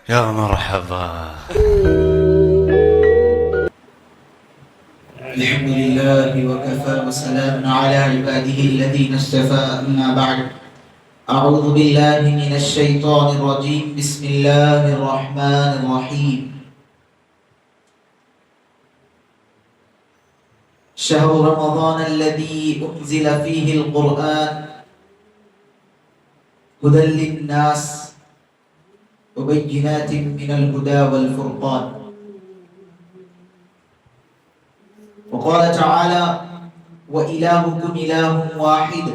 يا مرحبا. الحمد لله وكفى وسلام على عباده الذين اصطفى أما بعد أعوذ بالله من الشيطان الرجيم بسم الله الرحمن الرحيم شهر رمضان الذي أنزل فيه القرآن هدى للناس وبينات من الهدى والفرقان وقال تعالى وإلهكم إله واحد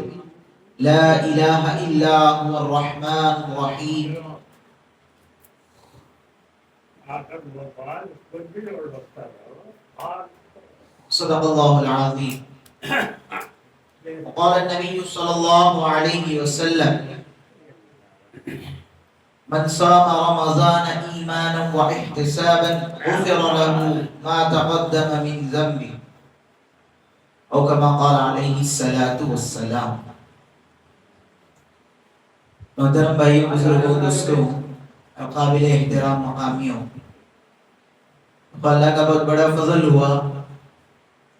لا إله إلا هو الرحمن الرحيم صدق الله العظيم وقال النبي صلى الله عليه وسلم من صام رمضان إيمانا واحتسابا غفر له ما تقدم من ذنبه او كما قال عليه الصلاة والسلام. محترم بھائیوں بزرگوں دوستوں قابل احترام مقامیوں، اللہ کا بہت بڑا فضل ہوا،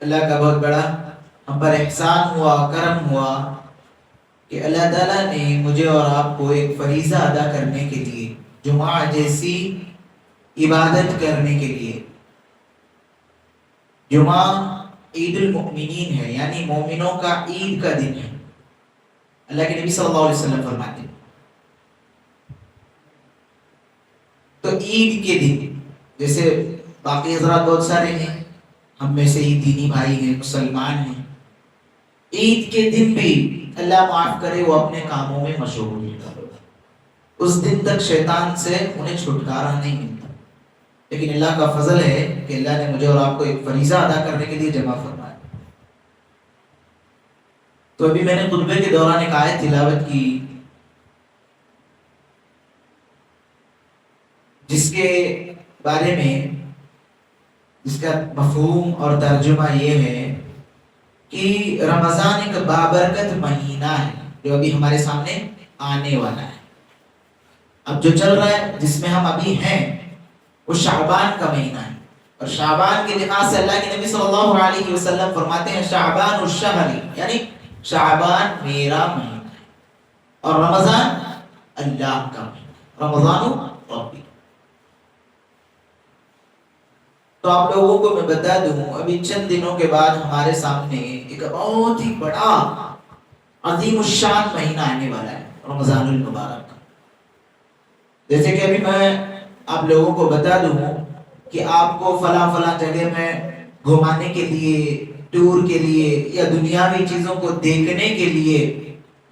اللہ کا بہت بڑا ہم پر احسان ہوا، کرم ہوا کہ اللہ تعالیٰ نے مجھے اور آپ کو ایک فریضہ ادا کرنے کے لیے، جمعہ جیسی عبادت کرنے کے لیے، جمعہ عید المؤمنین ہے، یعنی مومنوں کا عید کا دن ہے، اللہ کے نبی صلی اللہ علیہ وسلم فرماتے ہیں. تو عید کے دن جیسے باقی حضرات بہت سارے ہیں، ہم میں سے ہی دینی بھائی ہیں، مسلمان ہیں، عید کے دن بھی اللہ معاف کرے وہ اپنے کاموں میں مشغول ہوتا ہے، اس دن تک شیطان سے انہیں چھٹکارا نہیں ملتا. لیکن اللہ کا فضل ہے کہ اللہ نے مجھے اور آپ کو ایک فریضہ ادا کرنے کے لیے جمع فرمایا. تو ابھی میں نے خطبے کے دوران ایک آیت تلاوت کی جس کے بارے میں، جس کا مفہوم اور ترجمہ یہ ہے کہ رمضان ایک بابرکت مہینہ ہے جو ابھی ہمارے سامنے آنے والا ہے. اب جو چل رہا ہے جس میں ہم ابھی ہیں وہ شعبان کا مہینہ ہے، اور شعبان کے لحاظ سے اللہ کے نبی صلی اللہ علیہ وسلم فرماتے ہیں شعبان الشہر، یعنی شعبان میرا مہینہ ہے اور رمضان اللہ کا مہینہ، رمضان ربی. تو آپ لوگوں کو میں بتا دوں ابھی چند دنوں کے بعد ہمارے سامنے ایک بہت ہی بڑا عظیم الشان مہینہ آنے والا ہے، رمضان المبارک. جیسے کہ ابھی میں آپ لوگوں کو بتا دوں کہ آپ کو فلاں فلاں جگہ میں گھمانے کے لیے، ٹور کے لیے یا دنیاوی چیزوں کو دیکھنے کے لیے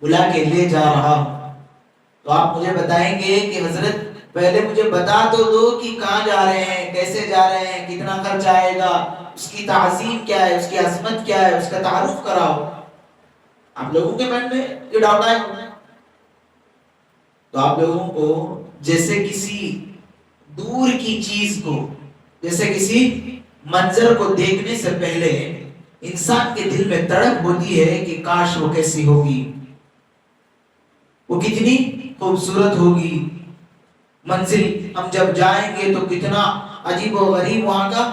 بلا کے لے جا رہا ہوں، تو آپ مجھے بتائیں گے کہ حضرت پہلے مجھے بتا تو دو کہ کہاں جا رہے ہیں، کیسے جا رہے ہیں، کتنا خرچ آئے گا، اس کی تعظیم کیا ہے، اس کی عظمت کیا ہے، اس کا تعارف کراؤ. آپ لوگوں کے من میں یہ ڈاؤٹ آئے ہوگا. تو آپ لوگوں کو جیسے کسی دور کی چیز کو، جیسے کسی منظر کو دیکھنے سے پہلے انسان کے دل میں تڑپ ہوتی ہے کہ کاش وہ کیسی ہوگی، وہ کتنی خوبصورت ہوگی، منزل ہم جب جائیں گے تو کتنا عجیب و غریب وہاں کا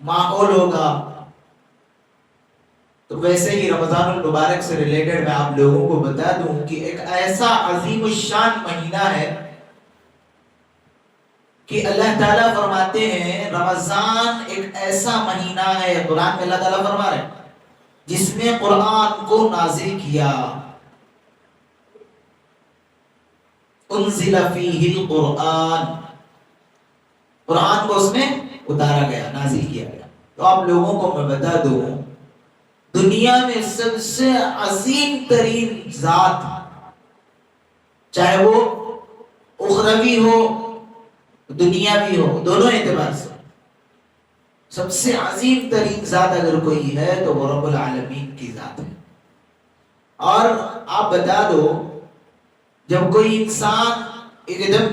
ماحول ہوگا. تو ویسے ہی رمضان المبارک سے ریلیٹڈ میں آپ لوگوں کو بتا دوں کہ ایک ایسا عظیم الشان مہینہ ہے کہ اللہ تعالیٰ فرماتے ہیں رمضان ایک ایسا مہینہ ہے، قرآن میں اللہ تعالیٰ فرما رہے ہیں جس میں قرآن کو نازل کیا، انزل فیہ القرآن، قرآن کو اس میں اتارا گیا، نازل کیا گیا. تو آپ لوگوں کو میں بتا دوں دنیا میں سب سے عظیم ترین ذات، چاہے وہ اخروی ہو دنیاوی ہو، دونوں اعتبار سے سب سے عظیم ترین ذات اگر کوئی ہے تو وہ رب العالمین کی ذات ہے. اور آپ بتا دو جب کوئی انسان ایک دم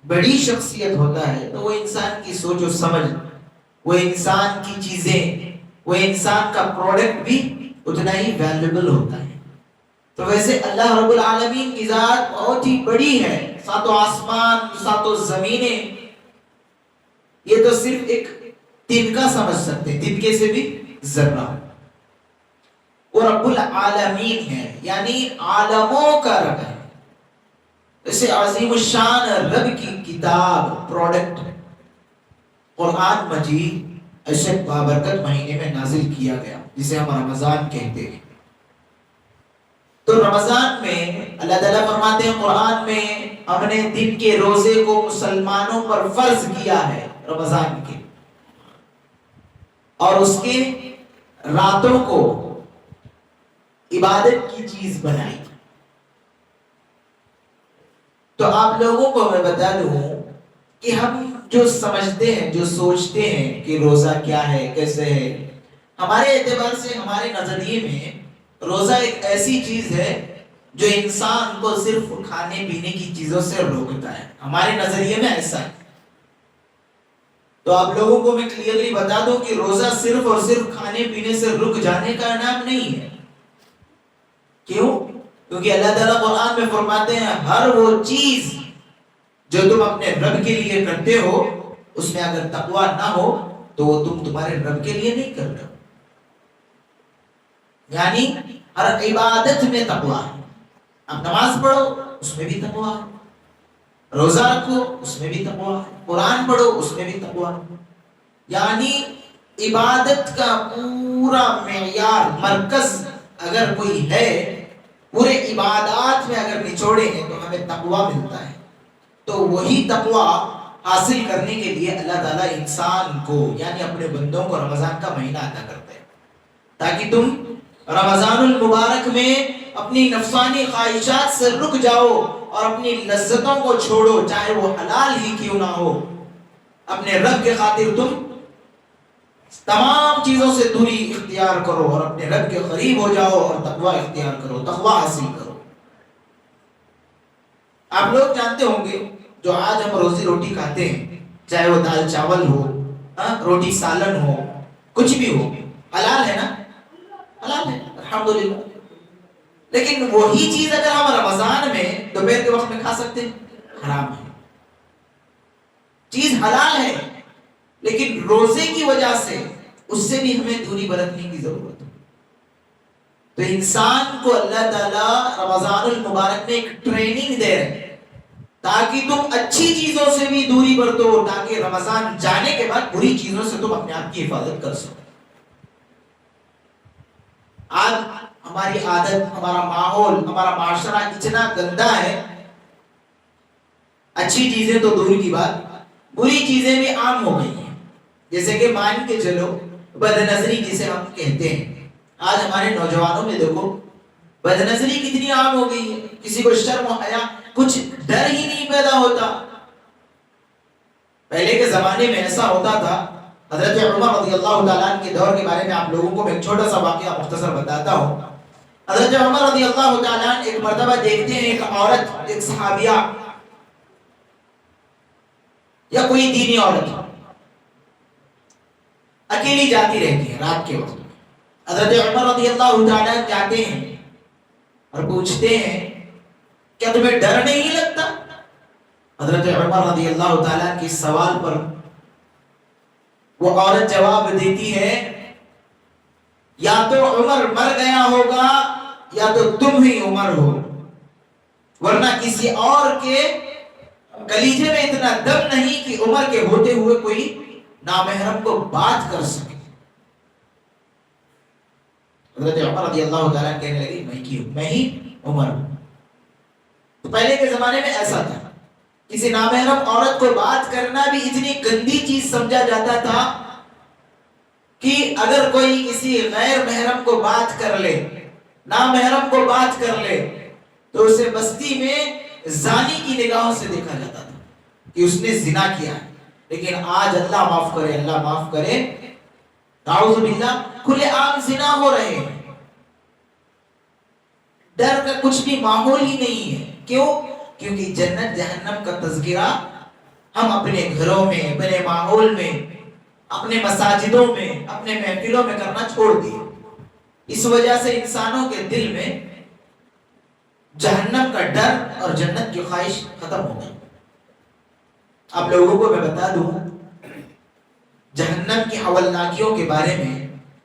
بڑی شخصیت ہوتا ہے تو وہ انسان کی سوچ و سمجھ، وہ انسان کی چیزیں، وہ انسان کا پروڈکٹ بھی اتنا ہی ویلیوبل ہوتا ہے. تو ویسے اللہ رب العالمین کی ذات بہت ہی بڑی ہے، ساتوں آسمان، ساتوں زمینیں، یہ تو صرف ایک تنکا سمجھ سکتے ہیں، تنکے سے بھی ذرہ. وہ رب العالمین ہے، یعنی عالموں کا رب ہے. اسے عظیم الشان رب کی کتاب، پروڈکٹ قرآن مجید ایسے بابرکت مہینے میں نازل کیا گیا جسے ہم رمضان کہتے ہیں. تو رمضان میں اللہ تعالیٰ فرماتے ہیں قرآن میں ہم نے دن کے روزے کو مسلمانوں پر فرض کیا ہے رمضان کے، اور اس کے راتوں کو عبادت کی چیز بنائی. تو آپ لوگوں کو میں بتا دوں کہ ہم جو سمجھتے ہیں، جو سوچتے ہیں کہ روزہ کیا ہے، کیسے ہے، ہمارے اعتبار سے، ہمارے نظریے میں روزہ ایک ایسی چیز ہے جو انسان کو صرف کھانے پینے کی چیزوں سے روکتا ہے. ہمارے نظریے میں ایسا ہے. تو آپ لوگوں کو میں کلیئرلی بتا دوں کہ روزہ صرف اور صرف کھانے پینے سے رک جانے کا نام نہیں ہے. کیوں؟ کیونکہ اللہ تعالیٰ قرآن میں فرماتے ہیں ہر وہ چیز جو تم اپنے رب کے لیے کرتے ہو اس میں اگر تقوی نہ ہو تو وہ تم تمہارے رب کے لیے نہیں کر رہے ہو. یعنی ہر عبادت میں تقوی ہے. اب نماز پڑھو اس میں بھی تقوی ہے، روزہ رکھو اس میں بھی تقوی ہے، قرآن پڑھو اس میں بھی تقوی ہے. یعنی عبادت کا پورا معیار، مرکز اگر کوئی ہے پورے عبادات میں اگر نچوڑے ہیں تو ہمیں تقوی ملتا ہے. تو وہی تقوی حاصل کرنے کے لیے اللہ تعالیٰ انسان کو یعنی اپنے بندوں کو رمضان کا مہینہ عطا کرتا ہے تاکہ تم رمضان المبارک میں اپنی نفسانی خواہشات سے رک جاؤ اور اپنی لذتوں کو چھوڑو، چاہے وہ حلال ہی کیوں نہ ہو. اپنے رب کے خاطر تم تمام چیزوں سے دوری اختیار کرو اور اپنے رب کے قریب ہو جاؤ اور تقوی اختیار کرو، تقوی حاصل کرو. آپ لوگ جانتے ہوں گے جو آج ہم روزی روٹی کھاتے ہیں، چاہے وہ دال چاول ہو، روٹی سالن ہو، کچھ بھی ہو، حلال ہے نا؟ حلال ہے الحمدللہ. لیکن وہی چیز اگر ہم رمضان میں دوپہر کے وقت میں کھا سکتے ہیں؟ حرام ہے. چیز حلال ہے لیکن روزے کی وجہ سے اس سے بھی ہمیں دوری برتنے کی ضرورت ہے. تو انسان کو اللہ تعالیٰ رمضان المبارک میں ایک ٹریننگ دے رہے ہیں تاکہ تم اچھی چیزوں سے بھی دوری برتو، تاکہ رمضان جانے کے بعد بری چیزوں سے تم اپنے آپ کی حفاظت کر سکو. آج ہماری عادت، ہمارا ماحول، ہمارا معاشرہ اتنا گندا ہے، اچھی چیزیں تو دور کی بات، بری چیزیں بھی عام ہو گئی ہیں. جیسے کہ مان کے چلو بد نظری جسے ہم کہتے ہیں. آج ہمارے نوجوانوں میں دیکھو بد نظری کتنی عام ہو گئی ہے. کسی کو شرم و حیا، کچھ ڈر ہی نہیں پیدا ہوتا. پہلے کے زمانے میں ایسا ہوتا تھا. حضرت عمر رضی اللہ تعالیٰ عنہ کے دور کے بارے میں آپ لوگوں کو میں ایک چھوٹا سا واقعہ مختصر بتاتا ہوں. حضرت عمر رضی اللہ تعالیٰ عنہ ایک مرتبہ دیکھتے ہیں ایک عورت، ایک صحابیہ یا کوئی دینی عورت اکیلی جاتی رہتی ہے رات کے وقت. حضرت عمر رضی اللہ تعالیٰ عنہ جاتے ہیں اور پوچھتے ہیں کیا تمہیں ڈر نہیں لگتا؟ حضرت عمر رضی اللہ تعالیٰ عنہ کے سوال پر وہ عورت جواب دیتی ہے یا تو عمر مر گیا ہوگا یا تو تم ہی عمر ہو، ورنہ کسی اور کے کلیجے میں اتنا دم نہیں کہ عمر کے ہوتے ہوئے کوئی نامحرم کو بات کر سکے. حضرت عمر رضی اللہ تعالیٰ کہنے لگی میں ہی عمر ہوں. تو پہلے کے زمانے میں ایسا تھا، کسی نامحرم عورت کو بات کرنا بھی اتنی گندی چیز سمجھا جاتا تھا کہ اگر کوئی کسی غیر محرم کو بات کر لے، نامحرم کو بات کر لے، تو اسے بستی میں زانی کی نگاہوں سے دیکھا جاتا تھا کہ اس نے زنا کیا ہے. لیکن آج اللہ معاف کرے، اللہ معاف کرے، نعوذ باللہ، کھلے عام زنا ہو رہے ہیں. ڈر کا کچھ بھی ماحول ہی نہیں ہے. کیوں؟ کیونکہ جنت جہنم کا تذکرہ ہم اپنے گھروں میں، اپنے ماحول میں، اپنے مساجدوں میں، اپنے محفلوں میں کرنا چھوڑ دیے. اس وجہ سے انسانوں کے دل میں جہنم کا ڈر اور جنت کی خواہش ختم ہو گئی۔ آپ لوگوں کو میں بتا دوں جہنم کی ہولناکیوں کے بارے میں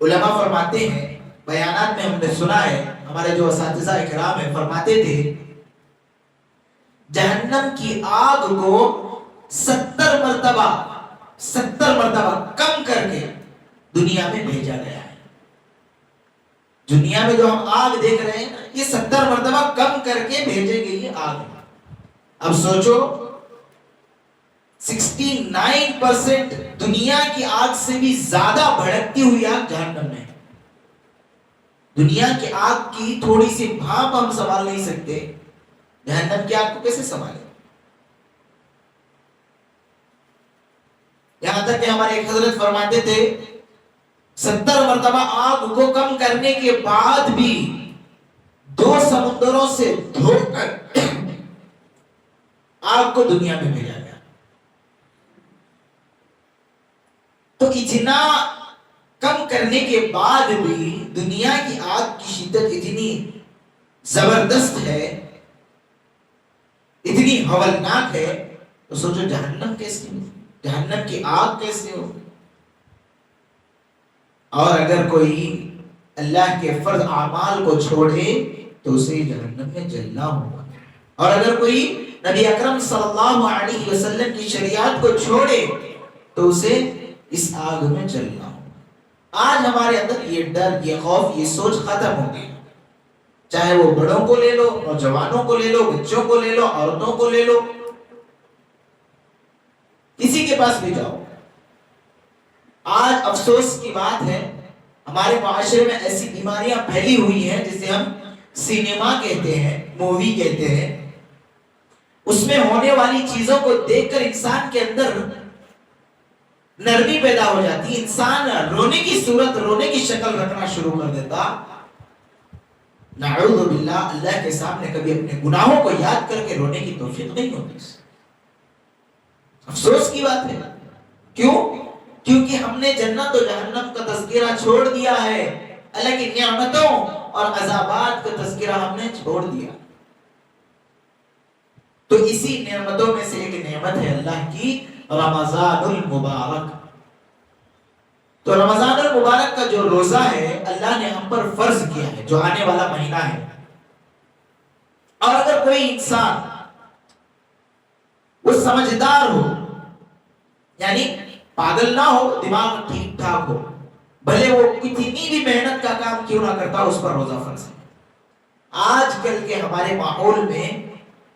علماء فرماتے ہیں، بیانات میں ہم نے سنا ہے، ہمارے جو اساتذہ اکرام ہیں فرماتے تھے جہنم کی آگ کو 70 مرتبہ کم کر کے دنیا میں بھیجا گیا ہے۔ دنیا میں جو ہم آگ دیکھ رہے ہیں یہ 70 مرتبہ کم کر کے بھیجے گئی آگ ہے۔ اب سوچو 69% دنیا کی آگ سے بھی زیادہ بھڑکتی ہوئی آگ جہنم میں ہے۔ دنیا کی آگ کی تھوڑی سی بھاپ ہم سنبھال نہیں سکتے، جہنم کی آگ کو کیسے سنبھالیں؟ یہاں تک کہ ہمارے ایک حضرت فرماتے تھے 70 مرتبہ آگ کو کم کرنے کے بعد بھی 2 سمندروں سے دھو کر آگ کو دنیا میں بھیجا گیا۔ تو اتنا کم کرنے کے بعد بھی دنیا کی آگ کی شدت اتنی زبردست ہے، اتنی ہولناک ہے، تو سوچو جہنم کیسے ہو، جہنم کی آگ کیسے ہو۔ اور اگر کوئی اللہ کے فرض اعمال کو چھوڑے تو اسے جہنم میں جلنا ہوگا، اور اگر کوئی نبی اکرم صلی اللہ علیہ وسلم کی شریعت کو چھوڑے تو اسے اس آگ میں جلنا ہوگا۔ آج ہمارے اندر یہ ڈر، یہ خوف، یہ سوچ ختم ہو گئی، چاہے وہ بڑوں کو لے لو، نوجوانوں کو لے لو، بچوں کو لے لو، عورتوں کو لے لو، کسی کے پاس بھی جاؤ۔ آج افسوس کی بات ہے ہمارے معاشرے میں ایسی بیماریاں پھیلی ہوئی ہیں جسے ہم سینما کہتے ہیں، مووی کہتے ہیں۔ اس میں ہونے والی چیزوں کو دیکھ کر انسان کے اندر نرمی پیدا ہو جاتی، انسان رونے کی صورت، رونے کی شکل رکھنا شروع کر دیتا۔ نعوذ باللہ، اللہ کے سامنے کبھی اپنے گناہوں کو یاد کر کے رونے کی توفیق نہیں ہوتی۔ افسوس کی بات ہے، کیوں؟ کیونکہ ہم نے جنت و جہنم کا تذکرہ چھوڑ دیا ہے، اللہ کی نعمتوں اور عذابات کا تذکرہ ہم نے چھوڑ دیا۔ تو اسی نعمتوں میں سے ایک نعمت ہے اللہ کی رمضان المبارک۔ تو رمضان المبارک کا جو روزہ ہے اللہ نے ہم پر فرض کیا ہے، جو آنے والا مہینہ ہے۔ اور اگر کوئی انسان وہ سمجھدار ہو، یعنی پاگل نہ ہو، دماغ ٹھیک ٹھاک ہو، بھلے وہ کتنی بھی محنت کا کام کیوں نہ کرتا، اس پر روزہ فرض ہے۔ آج کل کے ہمارے ماحول میں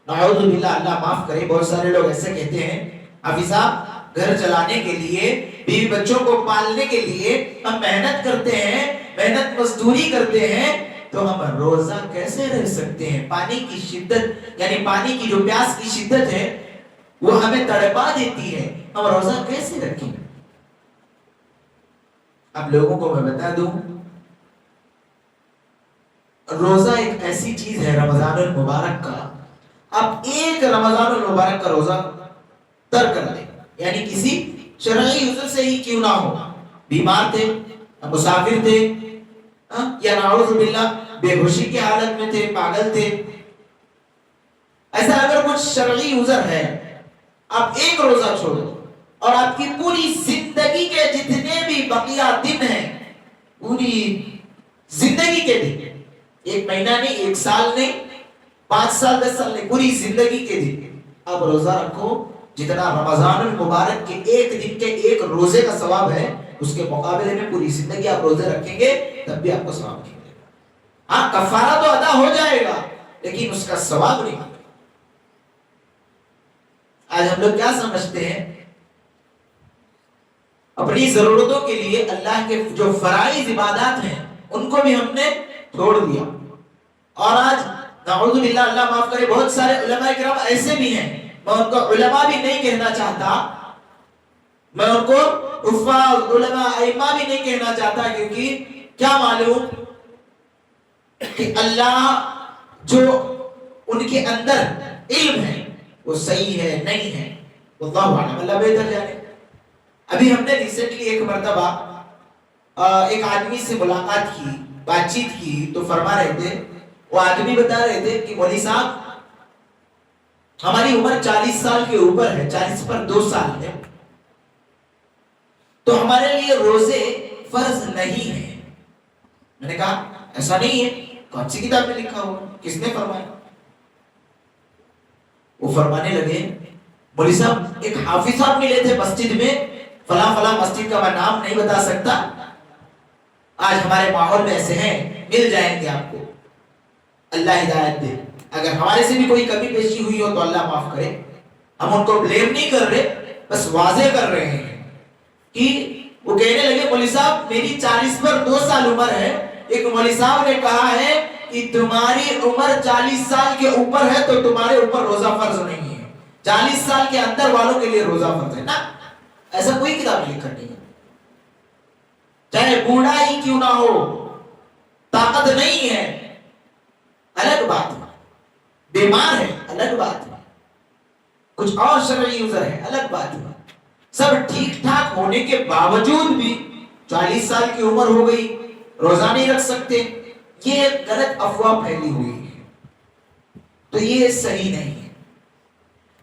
نعوذ باللہ، اللہ معاف کرے، بہت سارے لوگ ایسے کہتے ہیں حافظ صاحب گھر چلانے کے لیے، بیوی بچوں کو پالنے کے لیے ہم محنت کرتے ہیں، محنت مزدوری کرتے ہیں، تو ہم روزہ کیسے رہ سکتے ہیں؟ پانی کی شدت، یعنی پانی کی جو پیاس کی شدت ہے وہ ہمیں تڑپا دیتی ہے، ہم روزہ کیسے رکھیں؟ اب لوگوں کو میں بتا دوں، روزہ ایک ایسی چیز ہے رمضان المبارک کا، آپ ایک رمضان المبارک کا روزہ ترک کر دیں، یعنی کسی شرعی عذر سے ہی کیوں نہ ہو، بیمار تھے، مسافر تھے، یا نعوذ باللہ بے ہوشی کی حالت میں تھے، پاگل تھے، ایسا اگر کچھ شرعی عذر ہے، آپ ایک روزہ چھوڑو، اور آپ کی پوری زندگی کے جتنے بھی بقیہ دن ہیں، پوری زندگی کے دن، ایک مہینہ نہیں، ایک سال نہیں، 5 سال 10 سال نہیں، پوری زندگی کے دن آپ روزہ رکھو، جتنا رمضان المبارک کے ایک دن کے ایک روزے کا ثواب ہے، اس کے مقابلے میں پوری زندگی آپ روزے رکھیں گے تب بھی آپ کو ثواب نہیں ملے گا۔ ہاں کفارہ تو ادا ہو جائے گا لیکن اس کا ثواب نہیں ملے گا۔ آج ہم لوگ کیا سمجھتے ہیں؟ اپنی ضرورتوں کے لیے اللہ کے جو فرائض عبادات ہیں ان کو بھی ہم نے چھوڑ دیا، اور آج نعوذ باللہ، اللہ معاف کرے، بہت سارے علماء کرام ایسے بھی ہیں، میں ان کو علماء بھی نہیں کہنا چاہتا، میں ان کو حفاظ، علماء، ائمہ بھی نہیں کہنا چاہتا، کیونکہ کیا معلوم کہ اللہ جو ان کے اندر علم ہے وہ صحیح ہے نہیں ہے، واللہ اعلم، اللہ بہتر جانے۔ ابھی ہم نے ریسنٹلی ایک مرتبہ ایک آدمی سے ملاقات کی، بات چیت کی، تو فرما رہے تھے وہ آدمی بتا رہے تھے کہ مولوی صاحب ہماری عمر 40 سال کے اوپر ہے، 40 پر 2 سال ہے، تو ہمارے لیے روزے فرض نہیں ہے۔ میں نے کہا ایسا نہیں ہے، کون سی کتاب میں لکھا ہوا، کس نے فرمایا؟ وہ فرمانے لگے مولوی صاحب ایک حافظ صاحب ملے تھے مسجد میں، فلاں فلاں مسجد کا میں نام نہیں بتا سکتا، آج ہمارے ماحول میں ایسے ہیں، مل جائیں گے آپ کو، اللہ ہدایت دے، اگر ہمارے سے بھی کوئی کمی پیشی ہوئی ہو تو اللہ معاف کرے، ہم ان کو بلیم نہیں کر رہے، بس واضح کر رہے ہیں کہ وہ کہنے لگے مولوی صاحب میری 40 پر 2 سال عمر ہے، ایک مولوی صاحب نے کہا ہے کہ تمہاری عمر 40 سال کے اوپر ہے تو تمہارے اوپر روزہ فرض نہیں ہے، 40 سال کے اندر والوں کے لیے روزہ فرض ہے نا، ایسا کوئی کتاب لکھا نہیں ہے، چاہے بوڑھا ہی کیوں نہ ہو، طاقت نہیں ہے الگ بات ہے، بیمار ہے الگ بات ہے، کچھ اور شرعی عذر ہے الگ بات ہے، سب ٹھیک ٹھاک ہونے کے باوجود بھی 40 سال کی عمر ہو گئی روزہ نہیں رکھ سکتے، یہ ایک غلط افواہ پھیلی ہوئی ہے، تو یہ صحیح نہیں ہے۔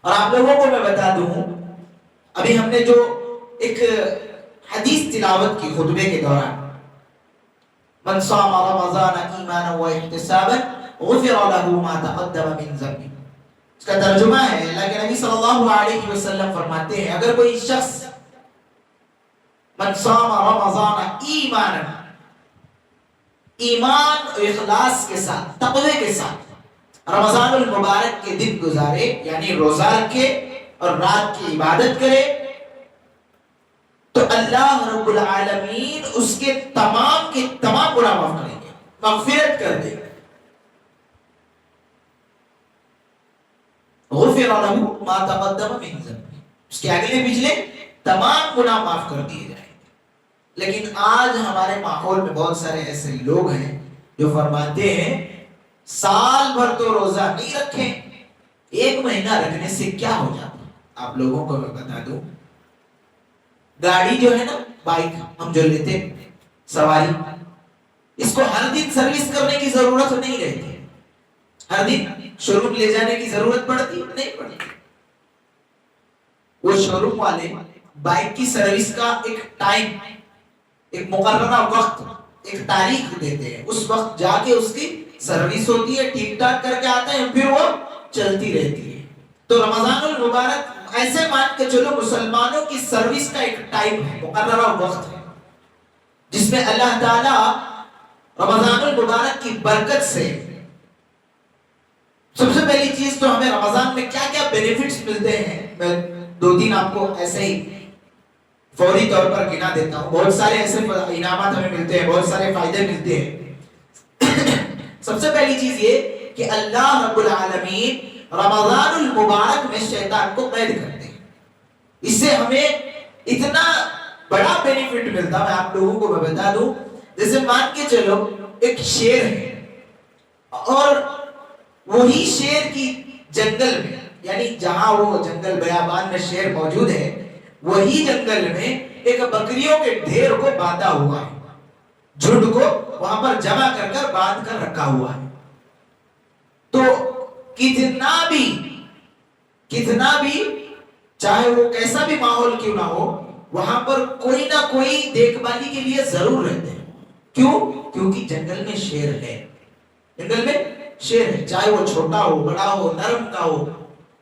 اور آپ لوگوں کو میں بتا دوں، ابھی ہم نے جو ایک حدیث تلاوت کی خطبے کے دوران، من صام رمضان ایمانا و احتسابا غفر له ما تقدم من ذنبه، اس کا ترجمہ ہے اللہ کے نبی صلی اللہ علیہ وسلم فرماتے ہیں اگر کوئی شخص من صام رمضان ایمانا، ایمان و اخلاص کے ساتھ، تقوی کے ساتھ رمضان المبارک کے دن گزارے، یعنی روزہ رکھے اور رات کی عبادت کرے، تو اللہ رب العالمین اس کے تمام کے تمام گناہ معاف کریں گے، مغفرت کر دے گا، غفر له ما تقدم من ذنبه، اس کے اگلے پچھلے تمام گناہ معاف کر دیے جائیں گے۔ لیکن آج ہمارے ماحول میں بہت سارے ایسے لوگ ہیں جو فرماتے ہیں سال بھر تو روزہ نہیں رکھیں، 1 مہینہ رکھنے سے کیا ہو جاتا۔ آپ لوگوں کو میں بتا دوں، گاڑی جو ہے نا، بائک ہم جو لیتے سواری، اس کو ہر دن سروس کرنے کی ضرورت نہیں رہتی، ہر دن شو روم لے جانے کی ضرورت پڑتی نہیں پڑتی، وہ شو روم والے بائک کی سروس کا ایک ٹائم، ایک مقررہ وقت، ایک تاریخ دیتے ہیں، اس وقت جا کے اس کی سروس ہوتی ہے، ٹھیک ٹھاک کر کے آتے ہیں، پھر وہ چلتی رہتی ہے۔ تو رمضان المبارک ایسے مان کے چلو مسلمانوں کی سروس کا ایک ٹائم ہے، مقررہ وقت ہے، جس میں اللہ تعالی رمضان المبارک کی برکت سے سب سے پہلی چیز تو ہمیں رمضان میں کیا کیا بینیفٹس ملتے ہیں، میں 2-3 آپ کو ایسے ہی فوری طور پر گنا دیتا ہوں۔ بہت سارے ایسے انعامات ہمیں ملتے ہیں، بہت سارے فائدے ملتے ہیں۔ سب سے پہلی چیز یہ کہ اللہ رب العالمین رمضان المبارک میں شیطان کو قید کرتے ہیں، اس سے ہمیں اتنا بڑا بینیفٹ ملتا، میں آپ لوگوں کو میں بتا دوں، جیسے مان کے چلو ایک شیر ہے، اور وہی شیر کی جنگل میں، یعنی جہاں وہ جنگل بیابان میں شیر موجود ہے، وہی جنگل میں ایک بکریوں کے ڈھیر کو باندھا ہوا ہے، جھنڈ کو وہاں پر جمع کر کر باندھ کر رکھا ہوا ہے، تو کتنا بھی چاہے وہ کیسا بھی ماحول کیوں نہ ہو، وہاں پر کوئی نہ کوئی دیکھ بھالی کے لیے ضرور رہتے ہیں۔ کیوں؟ کیونکہ جنگل میں شیر ہے، جنگل میں شیر ہے، چاہے وہ چھوٹا ہو، بڑا ہو، نرم کا ہو،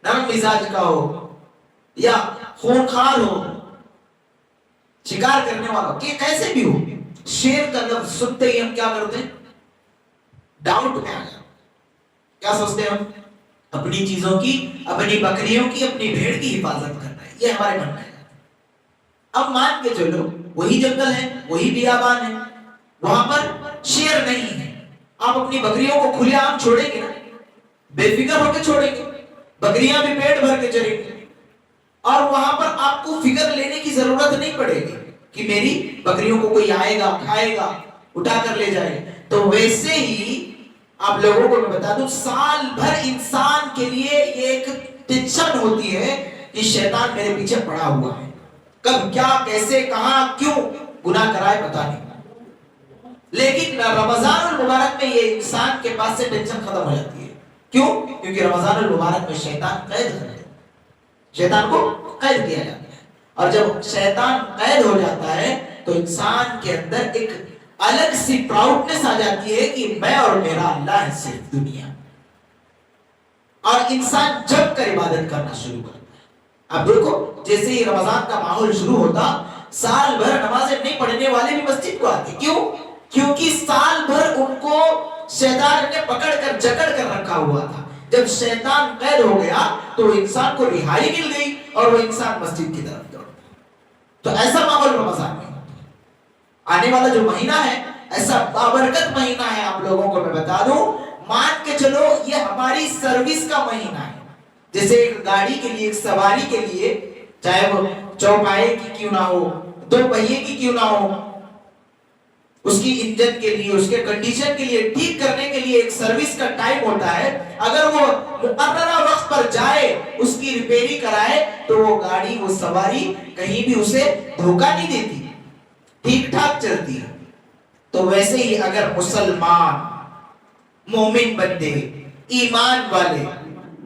نرم مزاج کا ہو، یا خونخوار ہو، شکار کرنے والا کہ کیسے بھی ہو، شیر کا لفظ سنتے ہی ہم کیا کرتے ہیں؟ ڈاؤٹ میں آ جاتے، کیا سوچتے ہیں ہم؟ اپنی چیزوں کی، اپنی بکریوں کی، اپنی بھیڑ کی حفاظت کرنا ہے، یہ ہمارے من میں ہے۔ اب مان کے چلو وہی جنگل ہے، وہی بیابان ہے، وہاں پر شیر نہیں ہے، آپ اپنی بکریوں کو کھلے عام چھوڑیں گے نا، بے فکر ہو کے چھوڑیں گے، بکریاں بھی پیٹ بھر کے چریں گے، اور وہاں پر آپ کو فکر لینے کی ضرورت نہیں پڑے گی کہ میری بکریوں کو کوئی آئے گا، کھائے گا، اٹھا کر لے جائے گا۔ تو ویسے ہی آپ لوگوں کو میں بتا دوں، سال بھر انسان کے لیے یہ ایک ٹینشن ہوتی ہے کہ شیطان میرے پیچھے پڑا ہوا ہے، کب کیا، کیسے، کہاں، کیوں گناہ کرائے پتہ نہیں۔ لیکن رمضان المبارک میں یہ انسان کے پاس سے ٹینشن ختم ہو جاتی ہے. کیوں؟ کیونکہ رمضان المبارک میں شیطان قید ہے، شیطان کو قید کیا جاتا ہے. اور جب شیطان قید ہو جاتا ہے تو انسان کے اندر ایک الگ سی پراؤڈنس آ جاتی ہے کہ میں اور میرا اللہ ہے صرف دنیا. اور انسان جب کر عبادت کرنا شروع کرتا ہے. اب دیکھو جیسے ہی رمضان کا ماحول شروع ہوتا، سال بھر نمازیں نہیں پڑھنے والے بھی مسجد کو آتے. کیوں؟ کیونکہ سال بھر ان کو شیطان نے پکڑ کر جکڑ کر رکھا ہوا تھا. جب شیطان قید ہو گیا تو انسان کو رہائی مل گئی اور وہ انسان مسجد کی طرف دوڑ. تو ایسا ماحول رمضان میں آنے والا جو مہینہ ہے ایسا بابرکت مہینہ ہے. آپ لوگوں کو میں بتا دوں، مان کے چلو یہ ہماری سروس کا مہینہ ہے. جیسے ایک گاڑی کے لیے، ایک سواری کے لیے، چاہے وہ چوپائے کی کیوں نہ ہو، دو پہیے کی کیوں نہ ہو، اس کی انجن کے لیے، اس کے کنڈیشن کے لیے، ٹھیک کرنے کے لیے ایک سروس کا ٹائم ہوتا ہے. اگر وہ مقررہ وقت پر جائے، اس کی ریپیری کرائے، تو وہ گاڑی، وہ سواری کہیں بھی اسے دھوکہ نہیں دیتی، ٹھیک ٹھاک چلتی ہے. تو ویسے ہی اگر مسلمان، مومن بندے، ایمان والے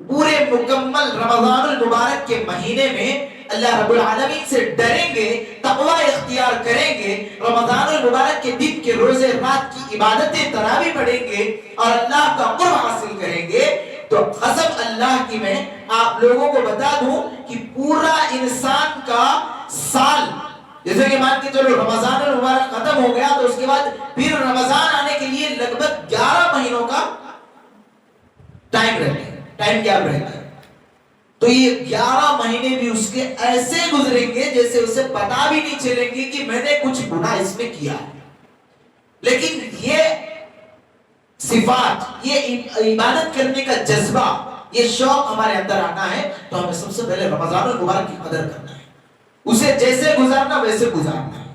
پورے مکمل رمضان المبارک کے مہینے میں اللہ رب العالمین سے ڈریں گے، تقوی اختیار کریں گے، رمضان المبارک کے دن کے روزے رات کی عبادتیں تراویح پڑھیں گے اور اللہ کا قرب حاصل کریں گے، تو قسم اللہ کی میں آپ لوگوں کو بتا دوں کہ پورا انسان کا سال، جیسے کہ مان کے چلو رمضان المبارک ختم ہو گیا تو اس کے بعد پھر رمضان آنے کے لیے لگ بھگ 11 مہینوں کا ٹائم رہتا ہے، ٹائم گیپ رہتا ہے. تو یہ 11 مہینے بھی اس کے ایسے گزریں گے جیسے اسے پتا بھی نہیں چلیں گے کہ میں نے کچھ گناہ اس میں کیا ہے. لیکن یہ صفات، یہ عبادت کرنے کا جذبہ، یہ شوق ہمارے اندر آنا ہے تو ہمیں سب سے پہلے رمضان المبارک کی قدر کرنا ہے، اسے جیسے گزارنا ویسے گزارنا ہے.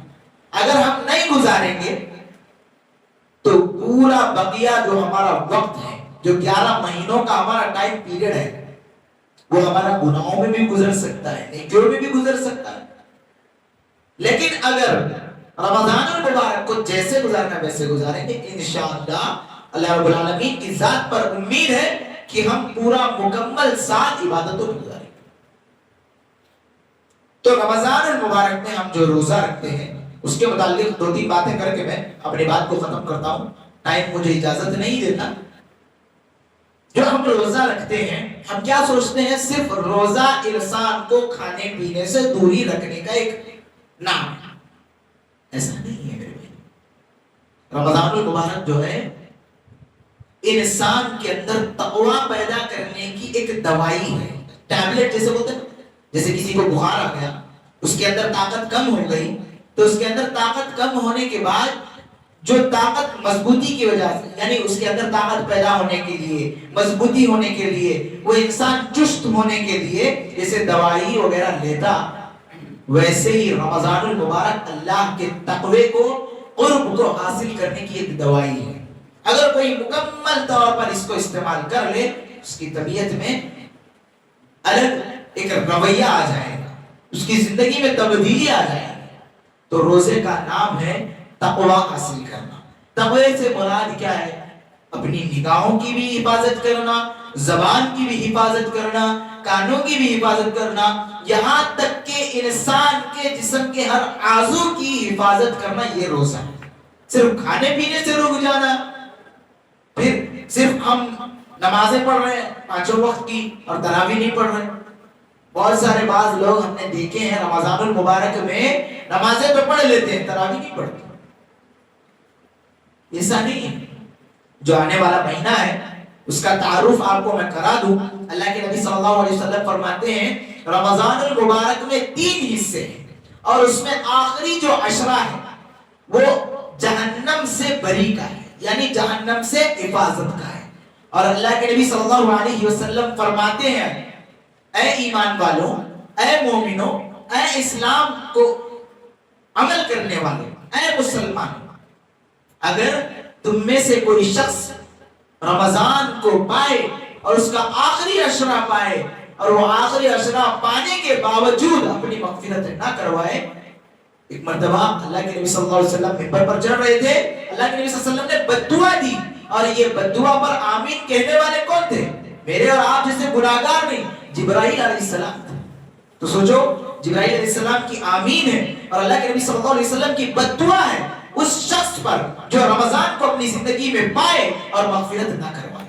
اگر ہم نہیں گزاریں گے تو پورا بقیہ جو ہمارا وقت ہے، جو 11 مہینوں کا ہمارا ٹائم پیریڈ ہے، وہ ہمارا گناہوں میں بھی گزر سکتا ہے، نیکیوں میں بھی گزر سکتا ہے. لیکن اگر رمضان المبارک کو جیسے گزارنا ویسے گزاریں گے، انشاءاللہ اللہ رب العالمین کی ذات پر امید ہے کہ ہم پورا مکمل سال عبادتوں میں گزاریں گے. تو رمضان المبارک میں ہم جو روزہ رکھتے ہیں اس کے متعلق 2-3 باتیں کر کے میں اپنی بات کو ختم کرتا ہوں. ٹائم مجھے اجازت نہیں دیتا. جو ہم روزہ رکھتے ہیں، ہم کیا سوچتے ہیں صرف روزہ انسان کو کھانے پینے سے دوری رکھنے کا ایک نام ہے. ایسا نہیں ہے میرے بھائی. رمضان المبارک جو ہے انسان کے اندر تقوی پیدا کرنے کی ایک دوائی ہے، ٹیبلٹ جیسے بولتے ہیں. جیسے کسی کو بخار آ گیا، اس کے اندر طاقت کم ہو گئی، تو اس کے اندر طاقت کم ہونے کے بعد جو طاقت مضبوطی کی وجہ سے، یعنی اس کے اندر طاقت پیدا ہونے کے لیے، مضبوطی ہونے کے لیے، وہ انسان چست ہونے کے لیے جیسے دوائی وغیرہ لیتا، ویسے ہی رمضان المبارک اللہ کے تقوی کو، قرب کو حاصل کرنے کی ایک دوائی ہے. اگر کوئی مکمل طور پر اس کو استعمال کر لے، اس کی طبیعت میں الگ ایک رویہ آ جائے گا، اس کی زندگی میں تبدیلی آ جائے گی. تو روزے کا نام ہے تقوی حاصل کرنا. تقوی سے مراد کیا ہے؟ اپنی نگاہوں کی بھی حفاظت کرنا، زبان کی بھی حفاظت کرنا، کانوں کی بھی حفاظت کرنا، یہاں تک کہ انسان کے جسم کے ہر عضو کی حفاظت کرنا. یہ روزہ ہے. صرف کھانے پینے سے رک جانا، پھر صرف ہم نمازیں پڑھ رہے ہیں 5 وقت کی اور تراویح نہیں پڑھ رہے. بہت سارے بعض لوگ ہم نے دیکھے ہیں رمضان المبارک میں نمازیں تو پڑھ لیتے ہیں، تراویح نہیں پڑھتے. ایسا نہیں ہے. جو آنے والا مہینہ ہے اس کا تعارف آپ کو میں کرا دوں. اللہ کے نبی صلی اللہ علیہ وسلم فرماتے ہیں رمضان المبارک میں 3 حصے ہیں اور اس میں آخری جو 10 ہے وہ جہنم سے بری کا ہے، یعنی جہنم سے حفاظت کا ہے. اور اللہ کے نبی صلی اللہ علیہ وسلم فرماتے ہیں اے ایمان والوں، اے مومنوں، اے اسلام کو عمل کرنے والوں، اے مسلمانوں، اگر تم میں سے کوئی شخص رمضان کو پائے اور اس کا آخری 10 پائے اور وہ آخری 10 پانے کے باوجود اپنی مغفرت نہ کروائے ایک مرتبہ اللہ کے نبی صلی اللہ علیہ وسلم منبر پر چڑھ رہے تھے، اللہ کے نبی صلی اللہ علیہ وسلم نے بددعا دی، اور یہ بددعا پر آمین کہنے والے کون تھے؟ میرے اور آپ جیسے گناہگار نہیں، جبرائیل علیہ السلام تھے۔ تو سوچو جبرائیل علیہ السلام کی آمین ہے اور اللہ کے نبی صلی اللہ علیہ وسلم کی بددعا ہے اس شخص پر جو رمضان کو اپنی زندگی میں پائے اور مغفرت نہ کروائے۔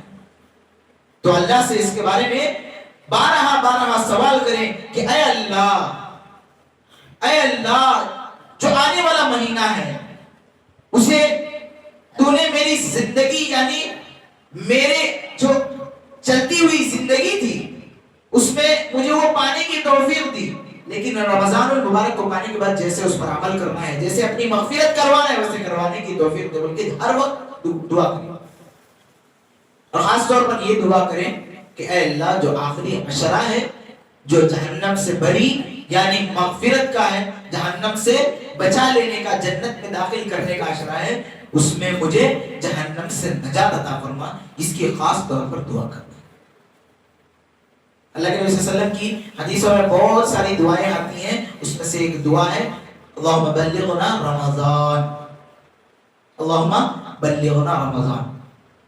تو اللہ سے اس کے بارے میں بارہا سوال کریں کہ اے اللہ جو آنے والا مہینہ ہے اسے تو نے میری زندگی یعنی میرے جو چلتی ہوئی زندگی تھی اس میں مجھے وہ پانے کی توفیق دی، لیکن رمضان المبارک کو پانے کے بعد جیسے اس پر عمل کرنا ہے، جیسے اپنی مغفرت کروانا ہے ویسے کروانے کی توفیق دے، بلکہ ہر وقت دعا کریں اور خاص طور پر یہ دعا کریں کہ اے اللہ جو آخری عشرہ ہے جو جہنم سے بری یعنی مغفرت کا ہے، جہنم سے بچا لینے کا، جنت میں داخل کرنے کا عشرہ ہے، اس میں مجھے جہنم سے نجات عطا فرما، اس کی خاص طور پر دعا کرنا۔ اللہ کے نبی صلی اللہ علیہ وسلم کی حدیثوں میں بہت ساری دعائیں آتی ہیں، اس میں سے ایک دعا ہے اللہم بلغنا رمضان، اللہم بلغنا رمضان۔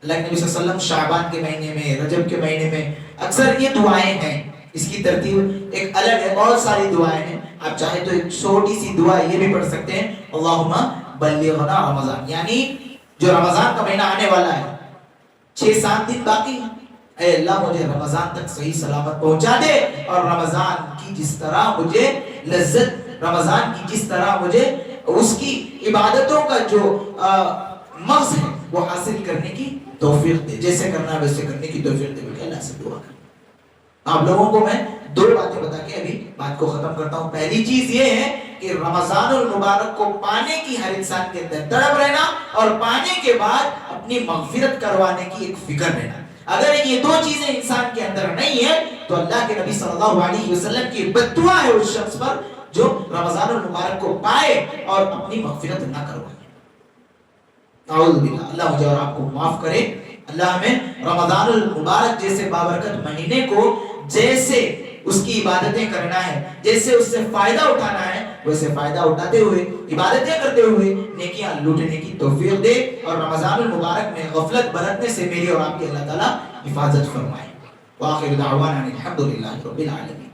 اللہ کے نبی صلی اللہ علیہ وسلم شعبان کے مہینے میں، رجب کے مہینے میں اکثر یہ دعائیں ہیں، اس کی ترتیب ایک الگ ہے، بہت ساری دعائیں ہیں، آپ چاہے تو ایک چھوٹی سی دعا یہ بھی پڑھ سکتے ہیں اللہم بلغنا رمضان، یعنی جو رمضان کا مہینہ آنے والا ہے 6-7 دن باقی ہیں، اے اللہ مجھے رمضان تک صحیح سلامت پہنچا دے اور رمضان کی جس طرح مجھے لذت، رمضان کی جس طرح مجھے اس کی عبادتوں کا جو مغز ہے وہ حاصل کرنے کی توفیق دے، جیسے کرنا ویسے کرنے کی توفیق دے، بلکہ اللہ سے دعا کریں۔ آپ لوگوں کو میں 2 باتیں بتا کے ابھی بات کو ختم کرتا ہوں۔ پہلی چیز یہ ہے کہ رمضان المبارک کو پانے کی ہر انسان کے اندر تڑپ رہنا اور پانے کے بعد اپنی مغفرت کروانے کی ایک فکر رہنا۔ اگر یہ 2 چیزیں انسان کے اندر نہیں ہے تو اللہ کے نبی صلی اللہ علیہ وسلم کی بددعا ہے اس شخص پر جو رمضان المبارک کو پائے اور اپنی مغفرت نہ کروائے۔ اعوذ باللہ، اللہ مجھے اور آپ کو معاف کرے، اللہ ہمیں رمضان المبارک جیسے بابرکت مہینے کو جیسے اس کی عبادتیں کرنا ہے، جیسے اس سے فائدہ اٹھانا ہے، ویسے فائدہ اٹھاتے ہوئے عبادتیں کرتے ہوئے نیکیاں لوٹنے کی توفیق دے، اور رمضان المبارک میں غفلت برتنے سے میری اور آپ کی اللہ تعالیٰ حفاظت فرمائے۔ وآخر دعوانا الحمدللہ رب العالمین۔